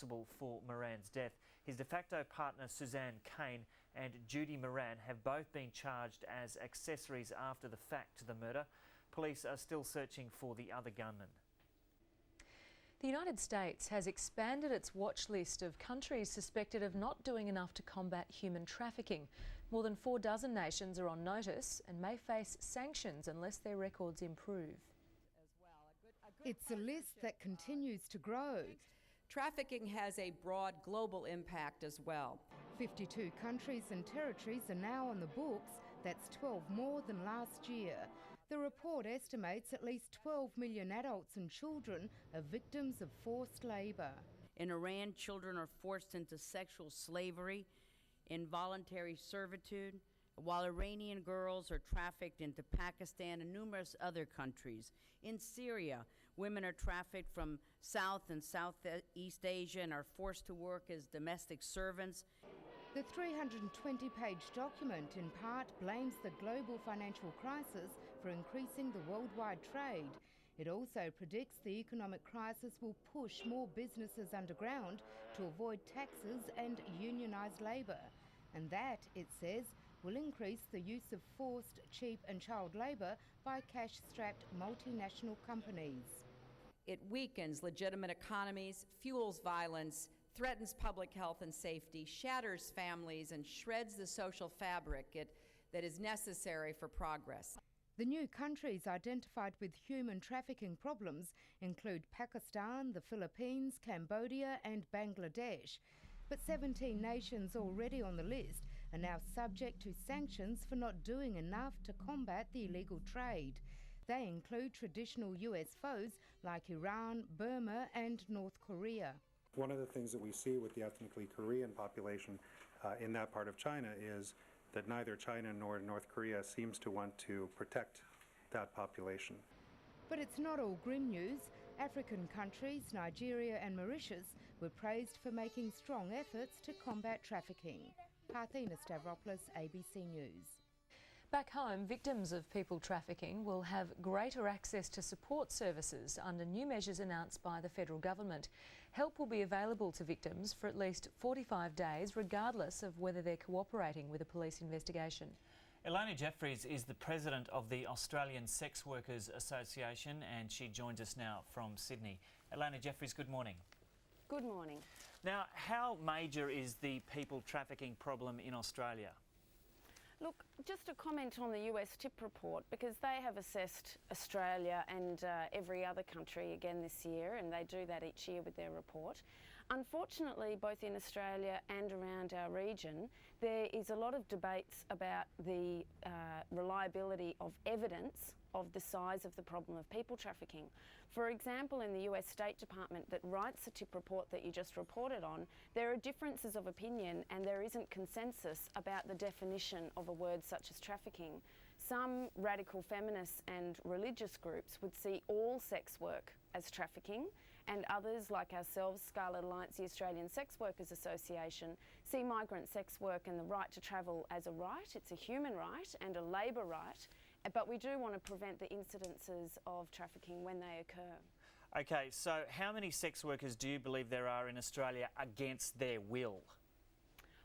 responsible for Moran's death. His de facto partner Suzanne Kane and Judy Moran have both been charged as accessories after the fact to the murder. Police are still searching for the other gunman. The United States has expanded its watch list of countries suspected of not doing enough to combat human trafficking. More than 24 nations are on notice and may face sanctions unless their records improve. It's a list that continues to grow. Trafficking has a broad global impact as well. 52 countries and territories are now on the books. That's 12 more than last year. The report estimates at least 12 million adults and children are victims of forced labour. In Iran, children are forced into sexual slavery, involuntary servitude, while Iranian girls are trafficked into Pakistan and numerous other countries. In Syria, women are trafficked from South and Southeast Asia and are forced to work as domestic servants. The 320-page document in part blames the global financial crisis for increasing the worldwide trade. It also predicts the economic crisis will push more businesses underground to avoid taxes and unionised labour. And that, it says, will increase the use of forced, cheap and child labour by cash-strapped multinational companies. It weakens legitimate economies, fuels violence, threatens public health and safety, shatters families and shreds the social fabric that is necessary for progress. The new countries identified with human trafficking problems include Pakistan, the Philippines, Cambodia and Bangladesh. But 17 nations already on the list are now subject to sanctions for not doing enough to combat the illegal trade. They include traditional US foes like Iran, Burma and North Korea. One of the things that we see with the ethnically Korean population in that part of China is that neither China nor North Korea seems to want to protect that population. But it's not all grim news. African countries, Nigeria and Mauritius, were praised for making strong efforts to combat trafficking. Parthena Stavropoulos, ABC News. Back home, victims of people trafficking will have greater access to support services under new measures announced by the federal government. Help will be available to victims for at least 45 days, regardless of whether they're cooperating with a police investigation. Elena Jeffries is the president of the Australian Sex Workers Association and she joins us now from Sydney. Elena Jeffries, good morning. Good morning. Now, how major is the people trafficking problem in Australia? Look, just a comment on the US TIP report, because they have assessed Australia and every other country again this year, and they do that each year with their report. Unfortunately, both in Australia and around our region, there is a lot of debates about the reliability of evidence of the size of the problem of people trafficking. For example, in the US State Department that writes the TIP report that you just reported on, there are differences of opinion and there isn't consensus about the definition of a word such as trafficking. Some radical feminists and religious groups would see all sex work as trafficking, and others like ourselves, Scarlet Alliance, the Australian Sex Workers Association, see migrant sex work and the right to travel as a right. It's a human right and a labour right, but we do want to prevent the incidences of trafficking when they occur. Okay, so how many sex workers do you believe there are in Australia against their will?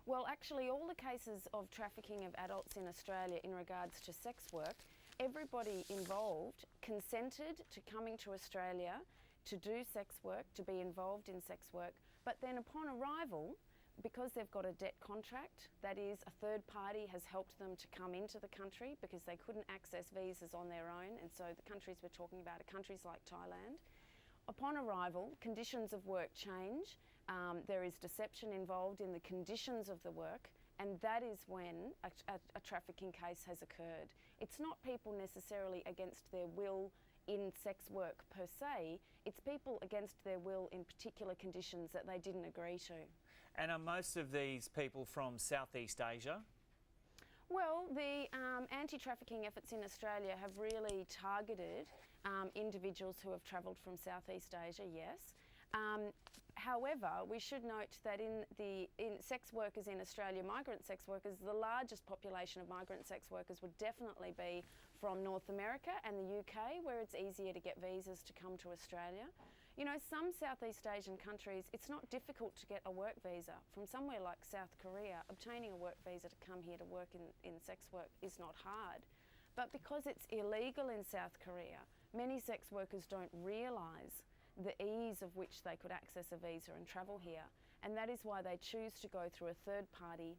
Well, actually, all the cases of trafficking of adults in Australia in regards to sex work, everybody involved consented to coming to Australia to do sex work, to be involved in sex work, but then upon arrival, because they've got a debt contract, that is, a third party has helped them to come into the country because they couldn't access visas on their own, and so the countries we're talking about are countries like Thailand. Upon arrival, conditions of work change. There is deception involved in the conditions of the work, and that is when a trafficking case has occurred. It's not people necessarily against their will in sex work per se, it's people against their will in particular conditions that they didn't agree to. And are most of these people from Southeast Asia? Well, the anti-trafficking efforts in Australia have really targeted individuals who have travelled from Southeast Asia, yes. However, we should note that in sex workers in Australia, migrant sex workers, the largest population of migrant sex workers would definitely be from North America and the UK, where it's easier to get visas to come to Australia. You know, some Southeast Asian countries, it's not difficult to get a work visa. From somewhere like South Korea, obtaining a work visa to come here to work in sex work is not hard. But because it's illegal in South Korea, many sex workers don't realise the ease of which they could access a visa and travel here. And that is why they choose to go through a third-party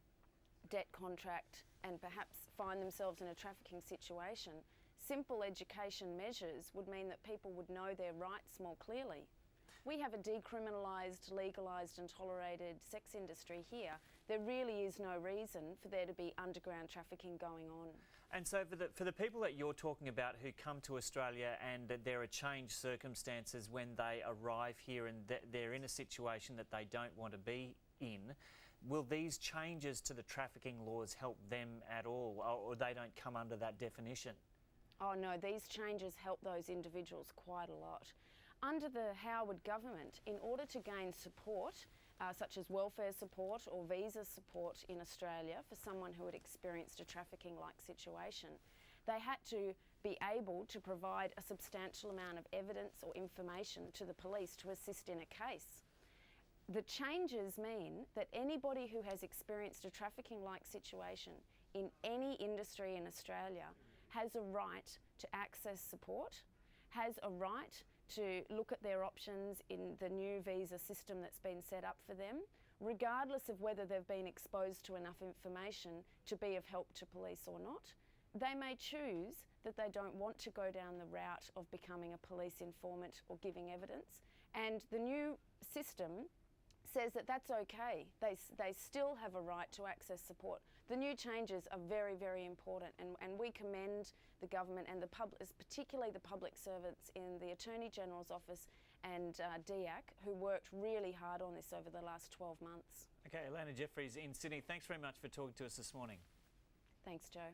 debt contract and perhaps find themselves in a trafficking situation. Simple education measures would mean that people would know their rights more clearly. We have a decriminalised, legalised and tolerated sex industry here. There really is no reason for there to be underground trafficking going on. And so for the people that you're talking about who come to Australia and that there are changed circumstances when they arrive here and they're in a situation that they don't want to be in, will these changes to the trafficking laws help them at all, or they don't come under that definition? Oh no, these changes help those individuals quite a lot. Under the Howard government, in order to gain support, such as welfare support or visa support in Australia for someone who had experienced a trafficking-like situation, they had to be able to provide a substantial amount of evidence or information to the police to assist in a case. The changes mean that anybody who has experienced a trafficking-like situation in any industry in Australia has a right to access support, has a right to look at their options in the new visa system that's been set up for them, regardless of whether they've been exposed to enough information to be of help to police or not. They may choose that they don't want to go down the route of becoming a police informant or giving evidence, and the new system says that that's okay. They still have a right to access support. The new changes are very, very important, and we commend the government and the public, particularly the public servants in the Attorney General's office and DEAC, who worked really hard on this over the last 12 months. Okay, Elena Jeffries in Sydney, thanks very much for talking to us this morning. Thanks, Joe.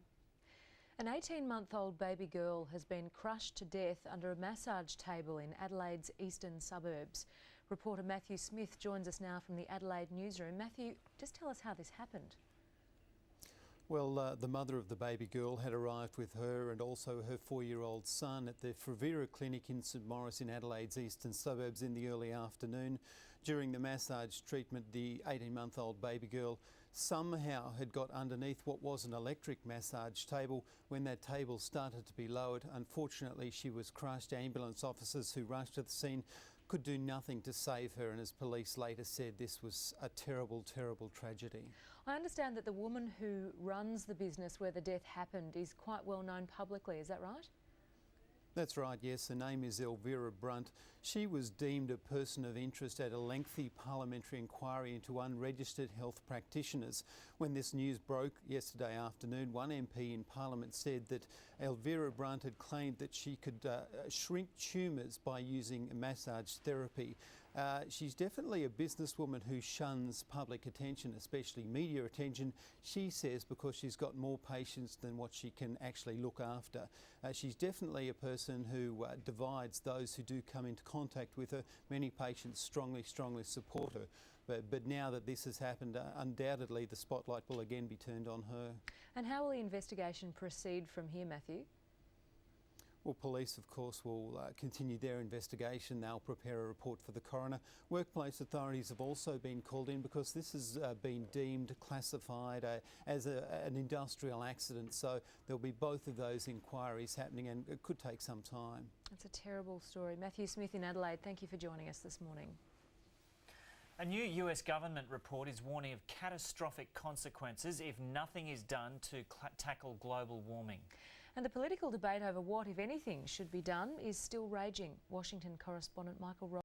An 18-month-old baby girl has been crushed to death under a massage table in Adelaide's eastern suburbs. Reporter Matthew Smith joins us now from the Adelaide newsroom. Matthew, just tell us how this happened. Well, the mother of the baby girl had arrived with her and also her 4-year-old son at the Frevera Clinic in St Maurice in Adelaide's eastern suburbs in the early afternoon. During the massage treatment, the 18-month-old baby girl somehow had got underneath what was an electric massage table. When that table started to be lowered, unfortunately she was crushed. Ambulance officers who rushed to the scene could do nothing to save her, and as police later said, this was a terrible, terrible tragedy. I understand that the woman who runs the business where the death happened is quite well known publicly, is that right? That's right, yes. Her name is Elvira Brunt. She was deemed a person of interest at a lengthy parliamentary inquiry into unregistered health practitioners. When this news broke yesterday afternoon, one MP in Parliament said that Elvira Brunt had claimed that she could shrink tumours by using massage therapy. She's definitely a businesswoman who shuns public attention, especially media attention, she says, because she's got more patients than what she can actually look after. She's definitely a person who divides those who do come into contact with her. Many patients strongly support her. But now that this has happened, undoubtedly the spotlight will again be turned on her. And how will the investigation proceed from here, Matthew? Well, police, of course, will continue their investigation. They'll prepare a report for the coroner. Workplace authorities have also been called in because this has been deemed, classified as an industrial accident. So there'll be both of those inquiries happening, and it could take some time. It's a terrible story. Matthew Smith in Adelaide, thank you for joining us this morning. A new US government report is warning of catastrophic consequences if nothing is done to tackle global warming. And the political debate over what, if anything, should be done is still raging. Washington correspondent Michael